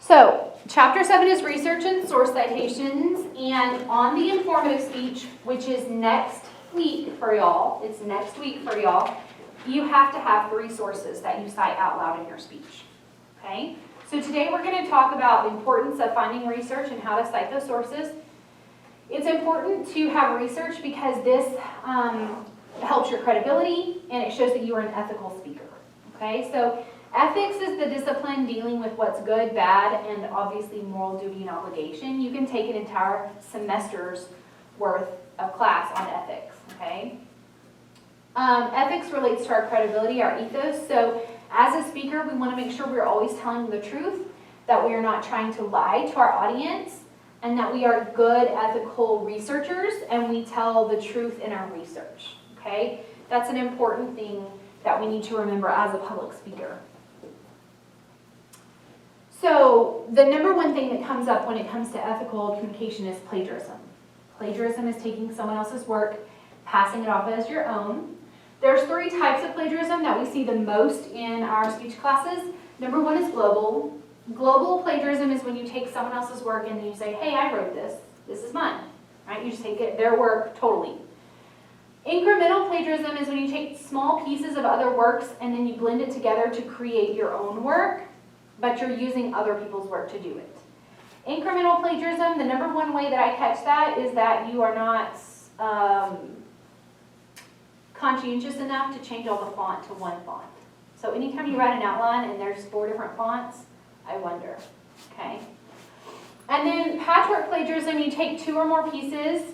So, Chapter 7 is research and source citations, and on the informative speech, which is next week for y'all, you have to have 3 sources that you cite out loud in your speech, okay? So today we're going to talk about the importance of finding research and how to cite those sources. It's important to have research because this helps your credibility and it shows that you are an ethical speaker, okay? So ethics is the discipline dealing with what's good, bad, and obviously moral duty and obligation. You can take an entire semester's worth of class on ethics, okay? Ethics relates to our credibility, our ethos. So as a speaker, we want to make sure we're always telling the truth, that we are not trying to lie to our audience, and that we are good ethical researchers and we tell the truth in our research, okay? That's an important thing that we need to remember as a public speaker. So the number one thing that comes up when it comes to ethical communication is plagiarism. Plagiarism is taking someone else's work, passing it off as your own. There's 3 types of plagiarism that we see the most in our speech classes. Number 1 is global. Global plagiarism is when you take someone else's work and then you say, hey, I wrote this. This is mine. Right? You just take their work totally. Incremental plagiarism is when you take small pieces of other works and then you blend it together to create your own work, but you're using other people's work to do it. Incremental plagiarism, the number 1 way that I catch that is that you are not conscientious enough to change all the font to one font. So anytime you write an outline and there's 4 different fonts, I wonder, okay? And then patchwork plagiarism, you take 2 or more pieces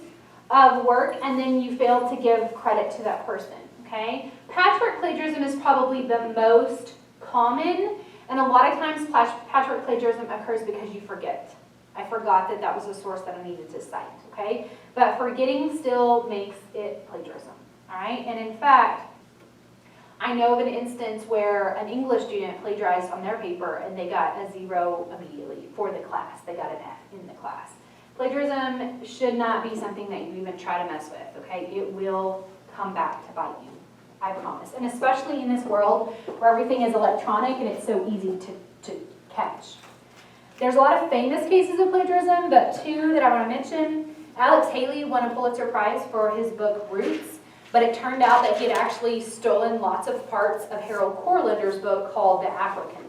of work and then you fail to give credit to that person, okay? Patchwork plagiarism is probably the most common, and a lot of times patchwork plagiarism occurs because you forget. I forgot that that was a source that I needed to cite, okay? But forgetting still makes it plagiarism, all right? And in fact, I know of an instance where an English student plagiarized on their paper and they got a 0 immediately for the class. They got an F in the class. Plagiarism should not be something that you even try to mess with, okay? It will come back to bite you, I promise. And especially in this world where everything is electronic and it's so easy to catch. There's a lot of famous cases of plagiarism, but 2 that I want to mention. Alex Haley won a Pulitzer Prize for his book Roots, but it turned out that he had actually stolen lots of parts of Harold Corlander's book called The African.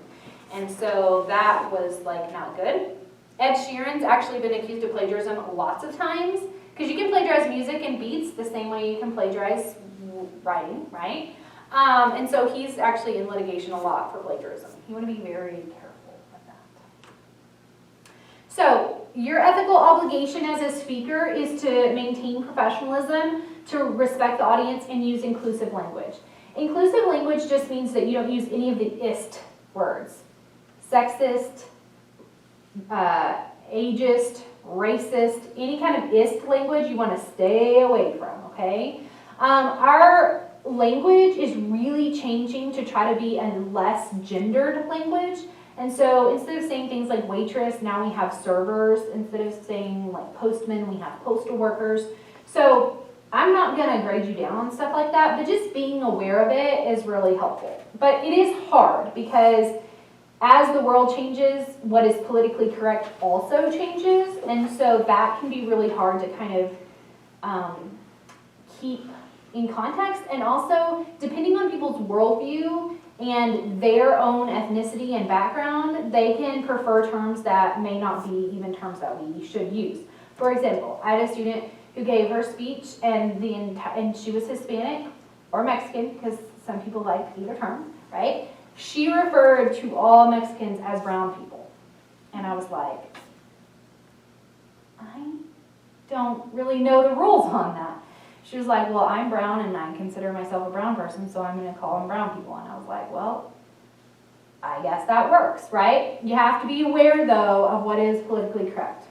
And so that was like not good. Ed Sheeran's actually been accused of plagiarism lots of times, because you can plagiarize music and beats the same way you can plagiarize writing, right? And so he's actually in litigation a lot for plagiarism. You want to be very careful with that. So your ethical obligation as a speaker is to maintain professionalism, to respect the audience, and use inclusive language. Inclusive language just means that you don't use any of the ist words. Sexist, ageist, racist, any kind of ist language you want to stay away from, okay? Our language is really changing to try to be a less gendered language. And so instead of saying things like waitress, now we have servers. Instead of saying like postman, we have postal workers. So I'm not going to grade you down on stuff like that, but just being aware of it is really helpful. But it is hard because as the world changes, what is politically correct also changes. And so that can be really hard to kind of keep in context. And also, depending on people's worldview and their own ethnicity and background, they can prefer terms that may not be even terms that we should use. For example, I had a student who gave her speech and she was Hispanic or Mexican, because some people like either term, right? She referred to all Mexicans as brown people. And I was like, I don't really know the rules on that. She was like, well, I'm brown and I consider myself a brown person, so I'm going to call them brown people. And I was like, well, I guess that works, right? You have to be aware, though, of what is politically correct.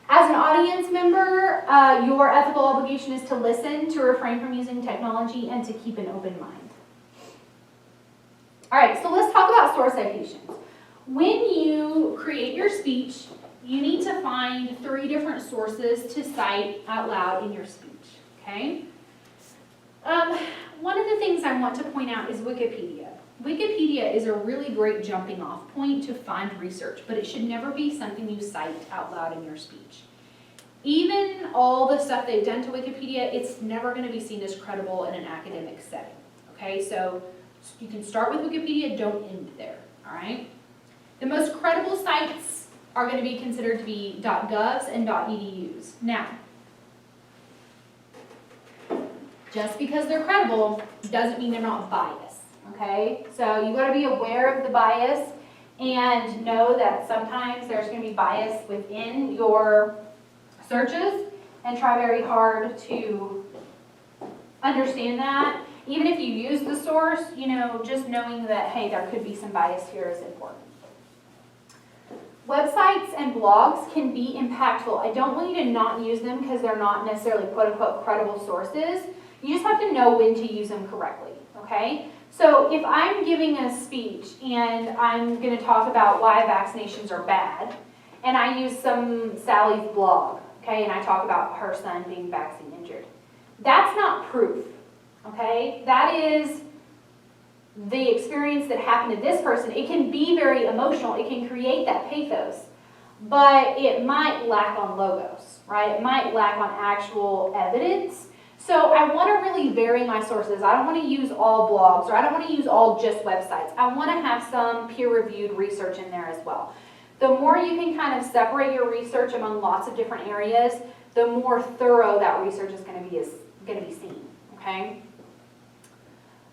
As an audience member, your ethical obligation is to listen, to refrain from using technology, and to keep an open mind. All right, so let's talk about source citations. When you create your speech, you need to find 3 different sources to cite out loud in your speech, okay? One of the things I want to point out is Wikipedia. Wikipedia is a really great jumping off point to find research, but it should never be something you cite out loud in your speech. Even all the stuff they've done to Wikipedia, it's never going to be seen as credible in an academic setting. Okay, so you can start with Wikipedia, don't end there, all right? The most credible sites are going to be considered to be .govs and .edus. Now, just because they're credible doesn't mean they're not biased, okay? So you got to be aware of the bias and know that sometimes there's going to be bias within your searches, and try very hard to understand that. Even if you use the source, you know, just knowing that, hey, there could be some bias here is important. Websites and blogs can be impactful. I don't want you to not use them because they're not necessarily quote-unquote credible sources. You just have to know when to use them correctly, okay? So if I'm giving a speech and I'm going to talk about why vaccinations are bad, and I use some Sally's blog, okay, and I talk about her son being vaccine injured, that's not proof, okay? That is the experience that happened to this person. It can be very emotional. It can create that pathos, but it might lack on logos, right? It might lack on actual evidence. So I want to really vary my sources. I don't want to use all blogs, or I don't want to use all just websites. I want to have some peer-reviewed research in there as well. The more you can kind of separate your research among lots of different areas, the more thorough that research is going to be seen, okay?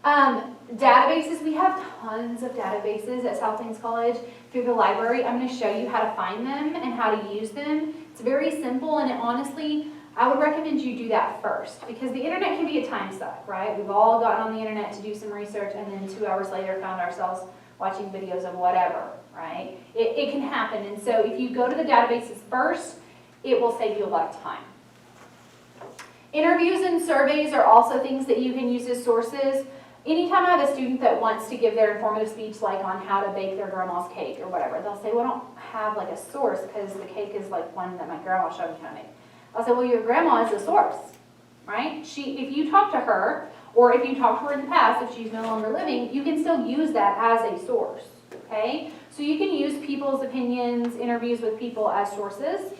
Databases, we have tons of databases at South Plains College through the library. I'm going to show you how to find them and how to use them. It's very simple, and honestly, I would recommend you do that first, because the internet can be a time suck, right? We've all gotten on the internet to do some research and then 2 hours later found ourselves watching videos of whatever, right? It can happen, and so if you go to the databases first, it will save you a lot of time. Interviews and surveys are also things that you can use as sources. Anytime I have a student that wants to give their informative speech, like on how to bake their grandma's cake or whatever, they'll say, well, I don't have like a source because the cake is like one that my grandma showed me how to make. I'll say, well, your grandma is the source, right? If you talk to her, or if you talked to her in the past, if she's no longer living, you can still use that as a source, okay? So you can use people's opinions, interviews with people as sources,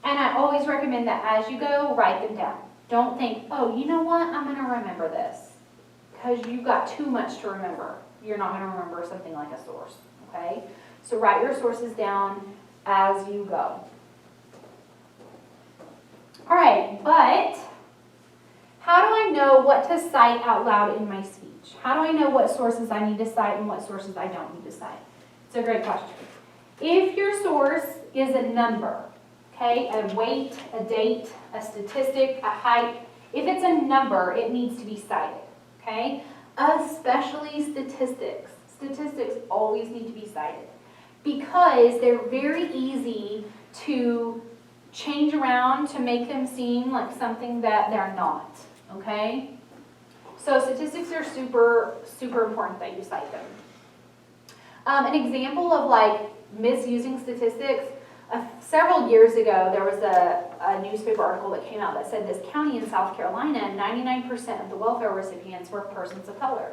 and I always recommend that as you go, write them down. Don't think, oh, you know what, I'm gonna remember this. Because you've got too much to remember. You're not going to remember something like a source, okay? So write your sources down as you go. All right, but how do I know what to cite out loud in my speech? How do I know what sources I need to cite and what sources I don't need to cite? It's a great question. If your source is a number, okay, a weight, a date, a statistic, a height, if it's a number, it needs to be cited. Okay, especially statistics. Statistics always need to be cited because they're very easy to change around to make them seem like something that they're not, okay? So statistics are super, super important that you cite them. An example of like misusing statistics, several years ago, there was a newspaper article that came out that said this county in South Carolina, 99% of the welfare recipients were persons of color.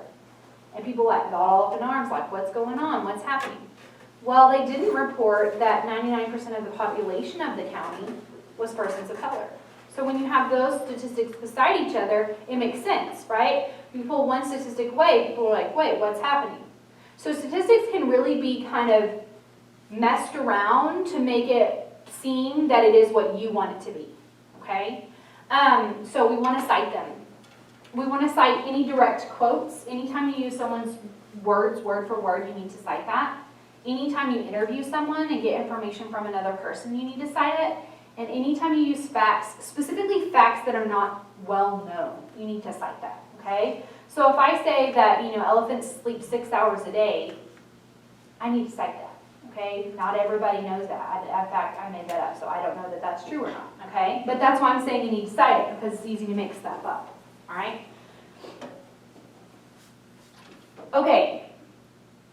And people got all up in arms, like, what's going on? What's happening? Well, they didn't report that 99% of the population of the county was persons of color. So when you have those statistics beside each other, it makes sense, right? If you pull one statistic away, people are like, wait, what's happening? So statistics can really be kind of messed around to make it seem that it is what you want it to be, okay? So we want to cite them. We want to cite any direct quotes. Anytime you use someone's words, word for word, you need to cite that. Anytime you interview someone and get information from another person, you need to cite it. And anytime you use facts, specifically facts that are not well known, you need to cite that, okay? So if I say that, you know, elephants sleep 6 hours a day, I need to cite that. Okay, not everybody knows that. In fact, I made that up, so I don't know that that's true or not, okay? But that's why I'm saying you need to cite it, because it's easy to make stuff up, all right? Okay,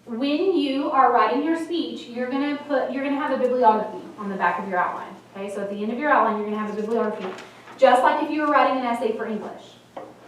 when you are writing your speech, you're gonna have a bibliography on the back of your outline, okay? So at the end of your outline, you're gonna have a bibliography, just like if you were writing an essay for English.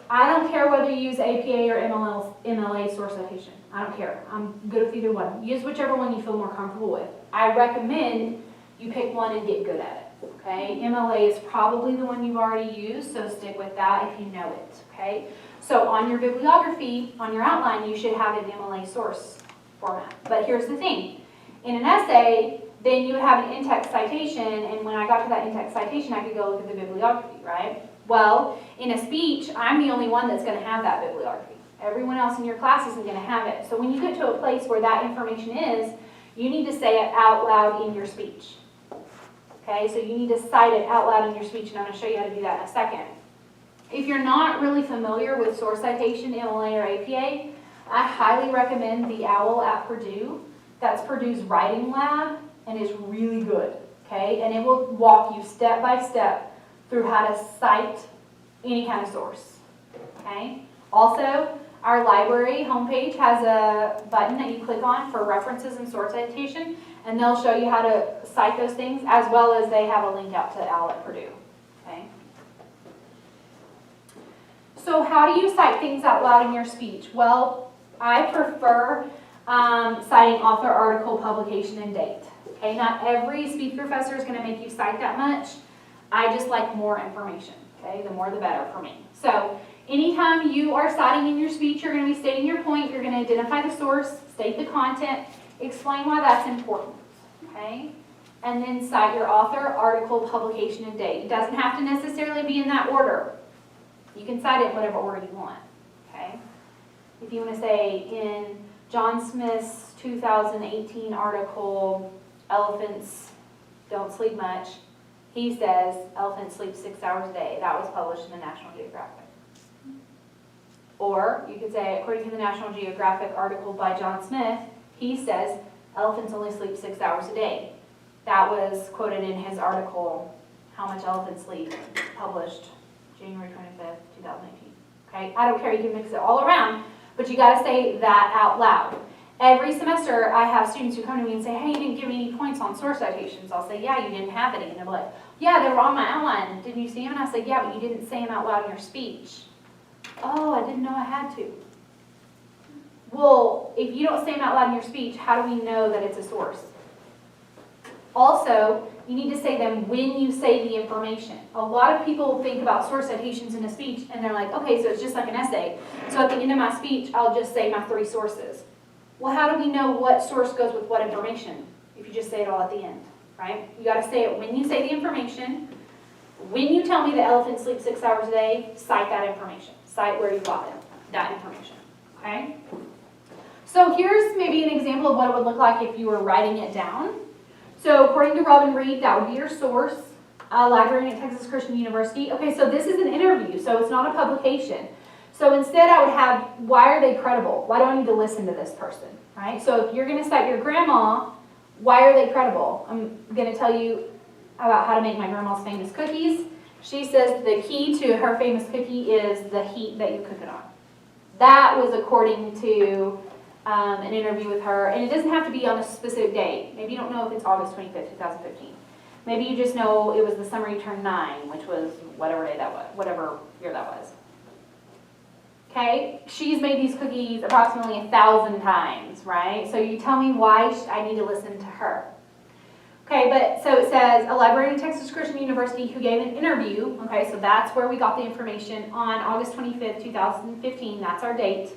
I don't care whether you use APA or MLA source citation. I don't care. I'm good with either one. Use whichever one you feel more comfortable with. I recommend you pick one and get good at it, okay? MLA is probably the one you've already used, so stick with that if you know it, okay? So on your bibliography, on your outline, you should have an MLA source format. But here's the thing. In an essay, then you would have an in-text citation, and when I got to that in-text citation, I could go look at the bibliography, right? Well, in a speech, I'm the only one that's going to have that bibliography. Everyone else in your class isn't going to have it. So when you get to a place where that information is, you need to say it out loud in your speech. Okay, so you need to cite it out loud in your speech, and I'm going to show you how to do that in a second. If you're not really familiar with source citation, MLA, or APA, I highly recommend the OWL at Purdue. That's Purdue's writing lab, and is really good, okay? And it will walk you step by step through how to cite any kind of source, okay? Also, our library homepage has a button that you click on for references and source citation, and they'll show you how to cite those things, as well as they have a link out to OWL at Purdue, okay? So how do you cite things out loud in your speech? Well, I prefer citing author, article, publication, and date. Okay, not every speech professor is going to make you cite that much. I just like more information. Okay, the more the better for me. So anytime you are citing in your speech, you're going to be stating your point, you're going to identify the source, state the content, explain why that's important. Okay, and then cite your author, article, publication, and date. It doesn't have to necessarily be in that order. You can cite it in whatever order you want. Okay, if you want to say in John Smith's 2018 article, Elephants Don't Sleep Much, he says elephants sleep 6 hours a day. That was published in the National Geographic. Or you could say, according to the National Geographic article by John Smith, he says elephants only sleep 6 hours a day. That was quoted in his article, How Much Elephants Sleep, published January 25th, 2018. Okay, I don't care, you can mix it all around, but you got to say that out loud. Every semester, I have students who come to me and say, hey, you didn't give me any points on source citations. I'll say, yeah, you didn't have any. And they're like, yeah, they were on my outline. Didn't you see them? And I say, yeah, but you didn't say them out loud in your speech. Oh, I didn't know I had to. Well, if you don't say them out loud in your speech, how do we know that it's a source? Also, you need to say them when you say the information. A lot of people think about source citations in a speech, and they're like, okay, so it's just like an essay. So at the end of my speech, I'll just say my 3 sources. Well, how do we know what source goes with what information if you just say it all at the end, right? You got to say it when you say the information. When you tell me the elephants sleep 6 hours a day, cite that information. Cite where you got it, that information, okay? So here's maybe an example of what it would look like if you were writing it down. So according to Robin Reed, that would be your source, librarian at Texas Christian University. Okay, so this is an interview, so it's not a publication. So instead I would have, why are they credible? Why do I need to listen to this person, right? So if you're going to cite your grandma, why are they credible? I'm going to tell you about how to make my grandma's famous cookies. She says the key to her famous cookie is the heat that you cook it on. That was according to an interview with her, and it doesn't have to be on a specific date. Maybe you don't know if it's August 25th, 2015. Maybe you just know it was the summer you turned 9, which was whatever day that was, whatever year that was. Okay, she's made these cookies approximately 1,000 times, right? So you tell me why I need to listen to her. Okay, but so it says a librarian at Texas Christian University who gave an interview. Okay, so that's where we got the information on August 25th, 2015. That's our date.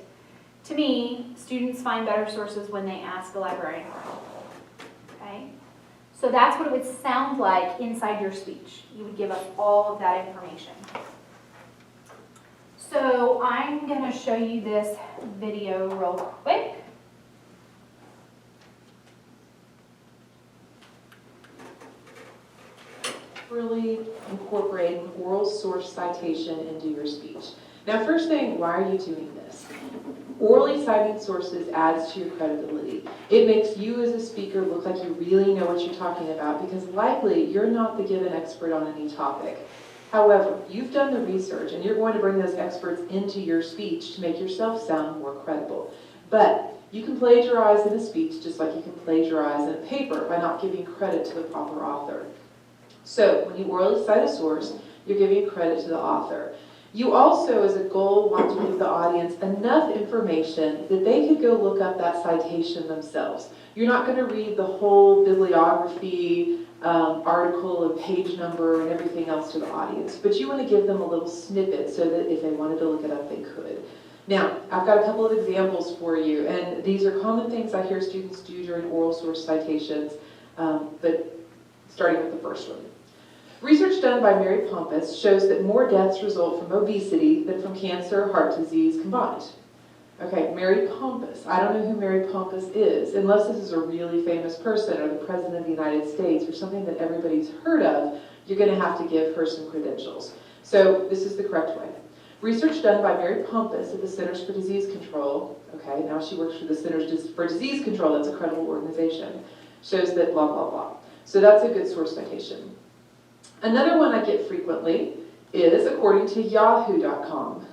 To me, students find better sources when they ask a librarian for help. Okay, so that's what it would sound like inside your speech. You would give us all of that information. So I'm going to show you this video real quick. Really incorporate an oral source citation into your speech. Now, first thing, why are you doing this? Orally citing sources adds to your credibility. It makes you as a speaker look like you really know what you're talking about, because likely you're not the given expert on any topic. However, you've done the research and you're going to bring those experts into your speech to make yourself sound more credible. But you can plagiarize in a speech just like you can plagiarize in a paper by not giving credit to the proper author. So when you orally cite a source, you're giving credit to the author. You also, as a goal, want to give the audience enough information that they could go look up that citation themselves. You're not going to read the whole bibliography, article and page number and everything else to the audience, but you want to give them a little snippet so that if they wanted to look it up, they could. Now, I've got a couple of examples for you, and these are common things I hear students do during oral source citations, but starting with the first one. Research done by Mary Pompous shows that more deaths result from obesity than from cancer or heart disease combined. Okay, Mary Pompous. I don't know who Mary Pompous is, unless this is a really famous person or the President of the United States or something that everybody's heard of, you're going to have to give her some credentials. So this is the correct way. Research done by Mary Pompous at the Centers for Disease Control, okay, now she works for the Centers for Disease Control, that's a credible organization, shows that blah, blah, blah. So that's a good source citation. Another one I get frequently is according to yahoo.com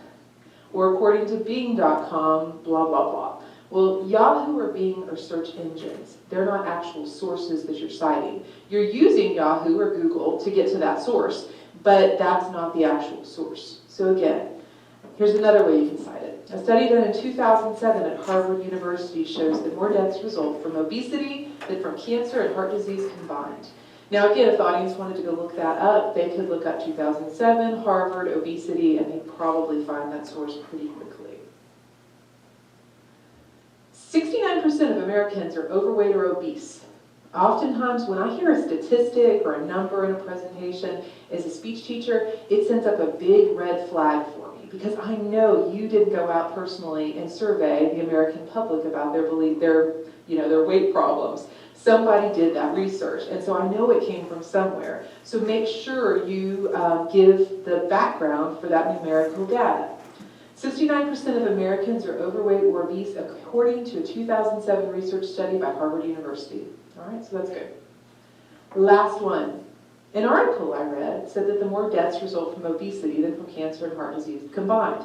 or according to bing.com, blah, blah, blah. Well, Yahoo or Bing are search engines. They're not actual sources that you're citing. You're using Yahoo or Google to get to that source, but that's not the actual source. So again, here's another way you can cite it. A study done in 2007 at Harvard University shows that more deaths result from obesity than from cancer and heart disease combined. Now again, if the audience wanted to go look that up, they could look up 2007, Harvard, obesity, and they'd probably find that source pretty quickly. 69% of Americans are overweight or obese. Oftentimes when I hear a statistic or a number in a presentation as a speech teacher, it sends up a big red flag for me because I know you didn't go out personally and survey the American public about their weight problems. Somebody did that research, and so I know it came from somewhere. So make sure you give the background for that numerical data. 69% of Americans are overweight or obese according to a 2007 research study by Harvard University. All right, so that's good. Last one. An article I read said that the more deaths result from obesity than from cancer and heart disease combined.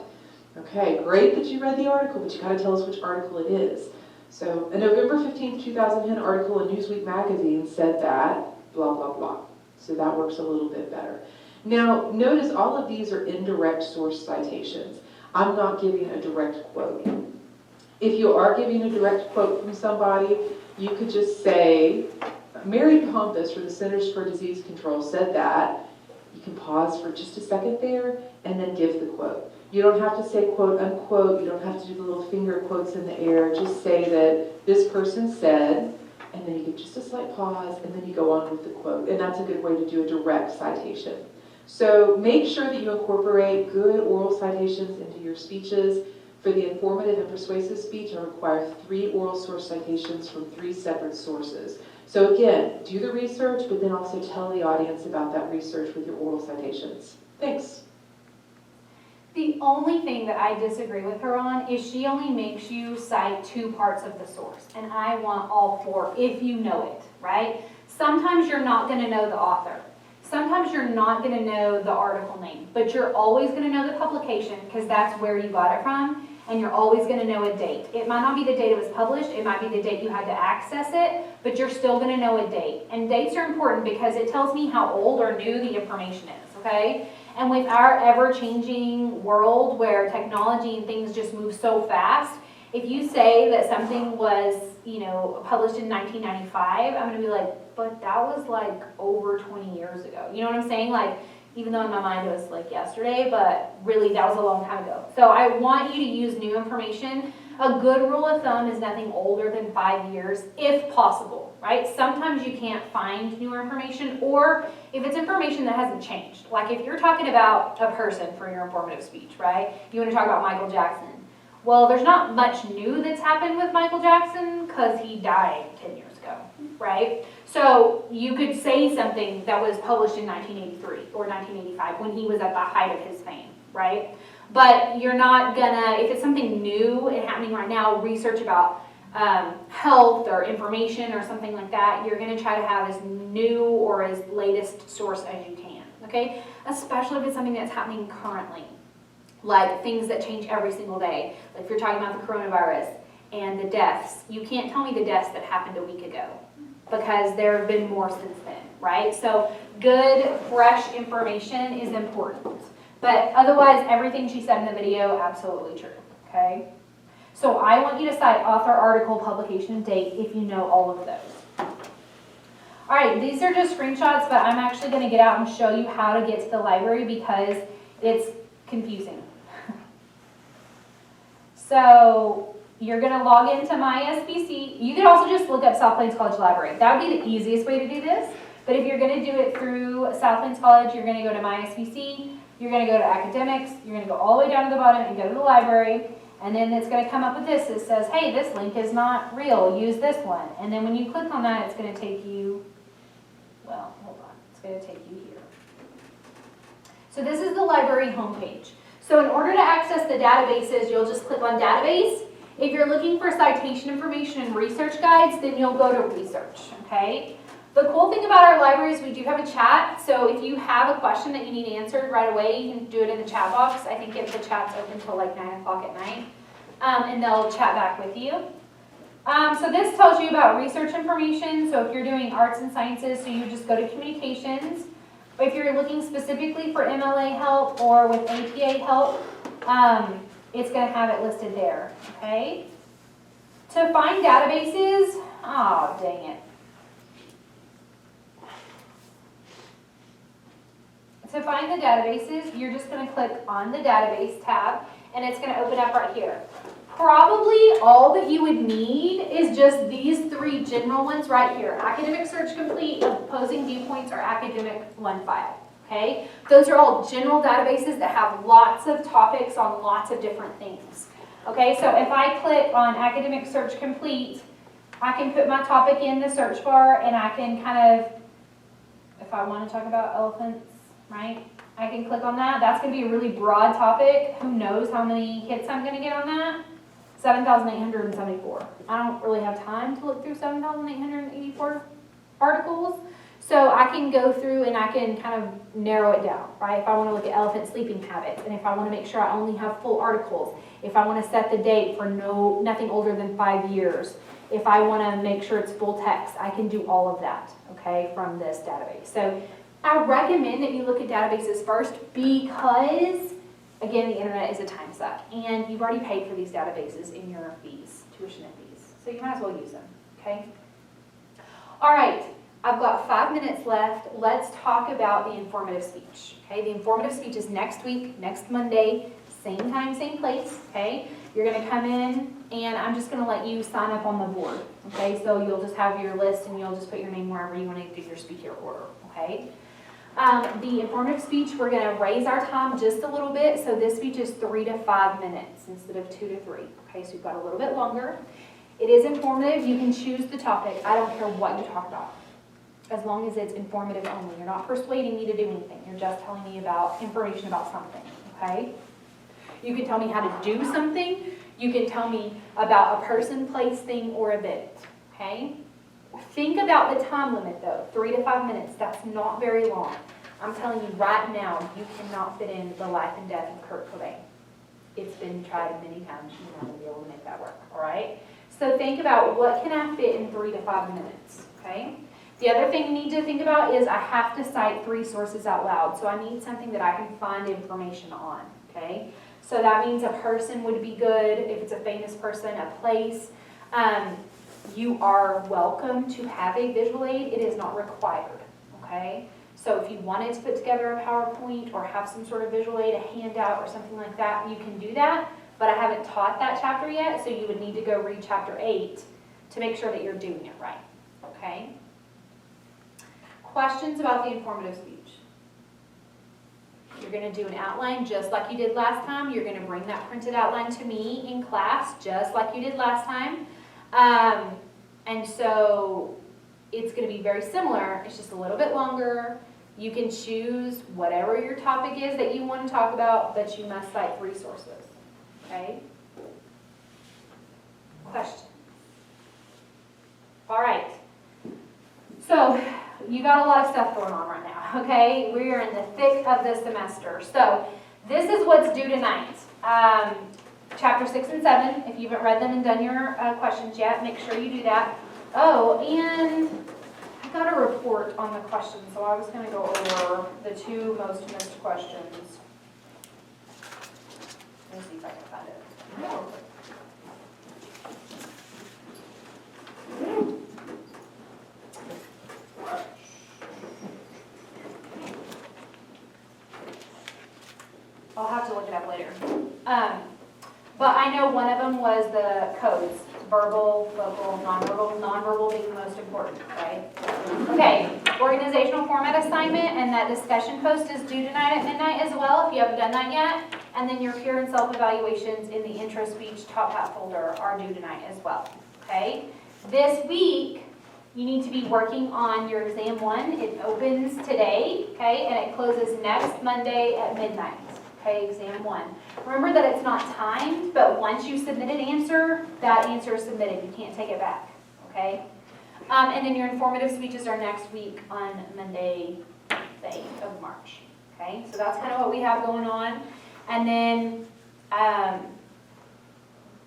Okay, great that you read the article, but you got to tell us which article it is. So a November 15th, 2010 article in Newsweek magazine said that, blah, blah, blah. So that works a little bit better. Now, notice all of these are indirect source citations. I'm not giving a direct quote. If you are giving a direct quote from somebody, you could just say, Mary Pompous for the Centers for Disease Control said that. You can pause for just a second there and then give the quote. You don't have to say quote unquote, you don't have to do the little finger quotes in the air, just say that this person said, and then you give just a slight pause, and then you go on with the quote. And that's a good way to do a direct citation. So make sure that you incorporate good oral citations into your speeches. For the informative and persuasive speech, I require 3 oral source citations from 3 separate sources. So again, do the research, but then also tell the audience about that research with your oral citations. Thanks. The only thing that I disagree with her on is she only makes you cite 2 parts of the source, and I want all 4 if you know it, right? Sometimes you're not going to know the author. Sometimes you're not going to know the article name, but you're always going to know the publication because that's where you got it from, and you're always going to know a date. It might not be the date it was published, it might be the date you had to access it, but you're still going to know a date. And dates are important because it tells me how old or new the information is, okay? And with our ever-changing world where technology and things just move so fast, if you say that something was, published in 1995, I'm going to be like, but that was like over 20 years ago. You know what I'm saying? Like, even though in my mind it was like yesterday, but really that was a long time ago. So I want you to use new information. A good rule of thumb is nothing older than 5 years, if possible, right? Sometimes you can't find newer information, or if it's information that hasn't changed. Like if you're talking about a person for your informative speech, right? You want to talk about Michael Jackson. Well, there's not much new that's happened with Michael Jackson because he died 10 years ago, right? So you could say something that was published in 1983 or 1985 when he was at the height of his fame, right? But you're not gonna, if it's something new and happening right now, research about health or information or something like that, you're gonna try to have as new or as latest source as you can, okay? Especially if it's something that's happening currently, like things that change every single day. Like if you're talking about the coronavirus and the deaths, you can't tell me the deaths that happened a week ago because there have been more since then, right? So good, fresh information is important. But otherwise, everything she said in the video, absolutely true, okay? So I want you to cite author, article, publication, and date if you know all of those. All right, these are just screenshots, but I'm actually going to get out and show you how to get to the library because it's confusing. So you're going to log into my SBC. You can also just look up South Plains College Library. That would be the easiest way to do this. But if you're going to do it through South Plains College, you're going to go to my SBC. You're going to go to academics. You're going to go all the way down to the bottom and go to the library. And then it's going to come up with this. It says, hey, this link is not real. Use this one. And then when you click on that, it's going to take you, well, hold on. It's going to take you here. So this is the library homepage. So in order to access the databases, you'll just click on database. If you're looking for citation information and research guides, then you'll go to research, okay? The cool thing about our library is we do have a chat, so if you have a question that you need answered right away, you can do it in the chat box. I think if the chat's open until like 9 o'clock at night, and they'll chat back with you. So this tells you about research information, so if you're doing arts and sciences, so you just go to communications. If you're looking specifically for MLA help or with APA help, it's going to have it listed there, okay? To find databases, oh, dang it. To find the databases, you're just going to click on the database tab, and it's going to open up right here. Probably all that you would need is just these 3 general ones right here. Academic Search Complete, Opposing Viewpoints, or Academic One File. Okay? Those are all general databases that have lots of topics on lots of different things. Okay, so if I click on Academic Search Complete, I can put my topic in the search bar, and I can kind of, if I want to talk about elephants, right? I can click on that. That's going to be a really broad topic. Who knows how many hits I'm going to get on that? 7,874. I don't really have time to look through 7,884 articles. So I can go through and I can kind of narrow it down, right? If I want to look at elephant sleeping habits, and if I want to make sure I only have full articles, if I want to set the date for nothing older than 5 years, if I want to make sure it's full text, I can do all of that, okay, from this database. So I recommend that you look at databases first because, again, the internet is a time suck, and you've already paid for these databases in your fees, tuition and fees, so you might as well use them, okay? All right, I've got 5 minutes left. Let's talk about the informative speech, okay? The informative speech is next week, next Monday, same time, same place, okay? You're going to come in, and I'm just going to let you sign up on the board, okay? So you'll just have your list, and you'll just put your name wherever you want to do your speech order, okay? The informative speech, we're going to raise our time just a little bit. So this speech is 3 to 5 minutes instead of 2 to 3. Okay, so you've got a little bit longer. It is informative. You can choose the topic. I don't care what you talk about, as long as it's informative only. You're not persuading me to do anything. You're just telling me about information about something. Okay? You can tell me how to do something. You can tell me about a person, place, thing, or event. Okay? Think about the time limit though, 3 to 5 minutes. That's not very long. I'm telling you right now, you cannot fit in the life and death of Kurt Cobain. It's been tried many times. You're not going to be able to make that work, all right? So think about what can I fit in 3 to 5 minutes, okay? The other thing you need to think about is I have to cite 3 sources out loud. So I need something that I can find information on, okay? So that means a person would be good, if it's a famous person, a place. You are welcome to have a visual aid. It is not required, okay? So if you wanted to put together a PowerPoint or have some sort of visual aid, a handout or something like that, you can do that. But I haven't taught that chapter yet, so you would need to go read chapter 8 to make sure that you're doing it right, okay? Questions about the informative speech? You're going to do an outline just like you did last time. You're going to bring that printed outline to me in class just like you did last time. And so it's going to be very similar. It's just a little bit longer. You can choose whatever your topic is that you want to talk about, but you must cite 3 sources. Okay? Question. All right. So you got a lot of stuff going on right now. Okay? We are in the thick of the semester. So this is what's due tonight. Chapter 6 and 7, if you haven't read them and done your questions yet, make sure you do that. Oh, and I got a report on the questions, so I was going to go over the 2 most missed questions. Let me see if I can find it. I'll have to look it up later. But I know one of them was the codes, verbal, vocal, nonverbal being the most important, right? Okay, organizational format assignment, and that discussion post is due tonight at midnight as well, if you haven't done that yet. And then your peer and self-evaluations in the intro speech top hat folder are due tonight as well, okay? This week, you need to be working on your exam 1. It opens today, okay, and it closes next Monday at midnight. Okay, exam 1. Remember that it's not timed, but once you submit an answer, that answer is submitted. You can't take it back, okay? And then your informative speeches are next week on Monday, the 8th of March, okay? So that's kind of what we have going on. And then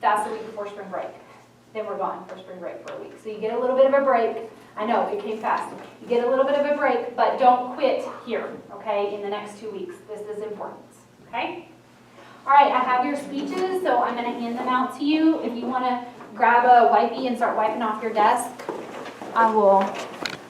that's the week before spring break. Then we're gone for spring break for a week. So you get a little bit of a break. I know, it came fast. You get a little bit of a break, but don't quit here, okay, in the next 2 weeks. This is important. Okay? All right, I have your speeches, so I'm going to hand them out to you. If you want to grab a wipey and start wiping off your desk, I will